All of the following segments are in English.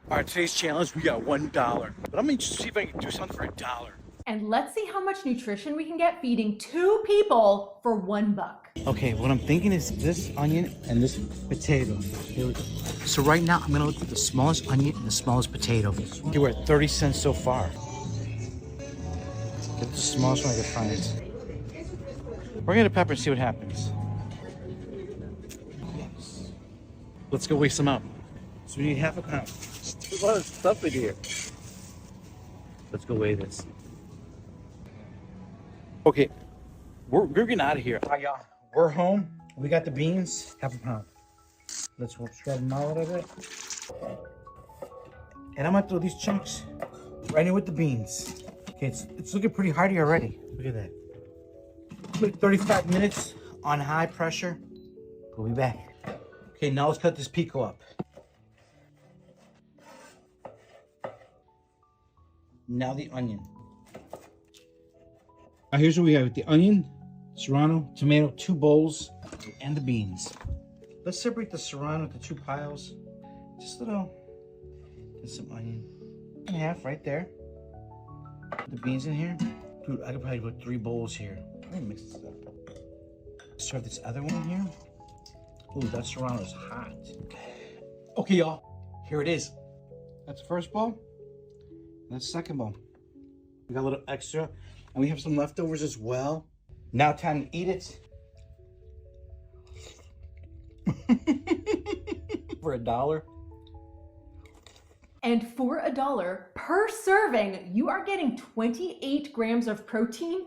All right, today's challenge, we got $1. But I'm gonna just see if I can do something for $1. And let's see how much nutrition we can get feeding 2 people for $1. Okay, what I'm thinking is this onion and this potato. Here we go. So right now, I'm gonna look for the smallest onion and the smallest potato. Okay, we're at 30 cents so far. Get the smallest one I can find. We're gonna pepper and see what happens. Let's go weigh some out. So we need half a pound. There's a lot of stuff in here. Let's go weigh this. Okay, we're getting out of here. All right, y'all. We're home. We got the beans, half a pound. Let's scrub them out a little bit. And I'm gonna throw these chunks right in with the beans. Okay, it's looking pretty hearty already. Look at that. Like 35 minutes on high pressure. We'll be back. Okay, now let's cut this pico up. Now the onion. Now here's what we have with the onion, serrano, tomato, 2 bowls, and the beans. Let's separate the serrano into 2 piles. Just a little, and some onion. And half right there. Put the beans in here. Dude, I could probably put 3 bowls here. Let me mix this up. Serve this other one here. Ooh, that serrano is hot. Okay, y'all, here it is. That's the first bowl. That's the second bowl. We got a little extra, and we have some leftovers as well. Now time to eat it. For $1. And for $1 per serving, you are getting 28 grams of protein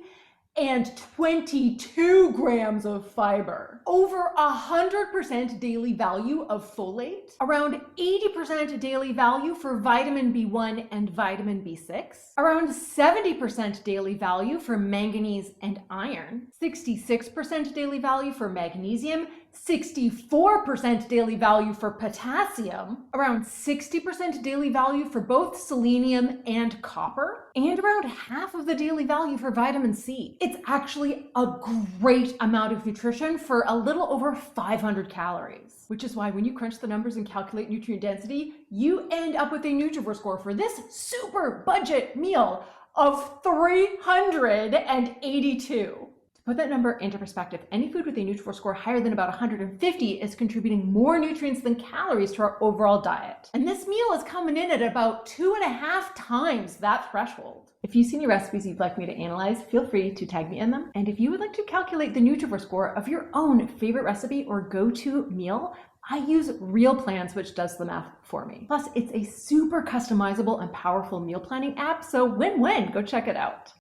and 22 grams of fiber. Over 100% daily value of folate, around 80% daily value for vitamin B1 and vitamin B6, around 70% daily value for manganese and iron, 66% daily value for magnesium, 64% daily value for potassium, around 60% daily value for both selenium and copper, and around half of the daily value for vitamin C. It's actually a great amount of nutrition for a little over 500 calories, which is why when you crunch the numbers and calculate nutrient density, you end up with a Nutrivore score for this super budget meal of 382. To put that number into perspective, any food with a Nutrivore score higher than about 150 is contributing more nutrients than calories to our overall diet. And this meal is coming in at about 2.5 times that threshold. If you see any recipes you'd like me to analyze, feel free to tag me in them. And if you would like to calculate the Nutrivore score of your own favorite recipe or go-to meal, I use Real Plans, which does the math for me. Plus, it's a super customizable and powerful meal planning app, so win-win. Go check it out.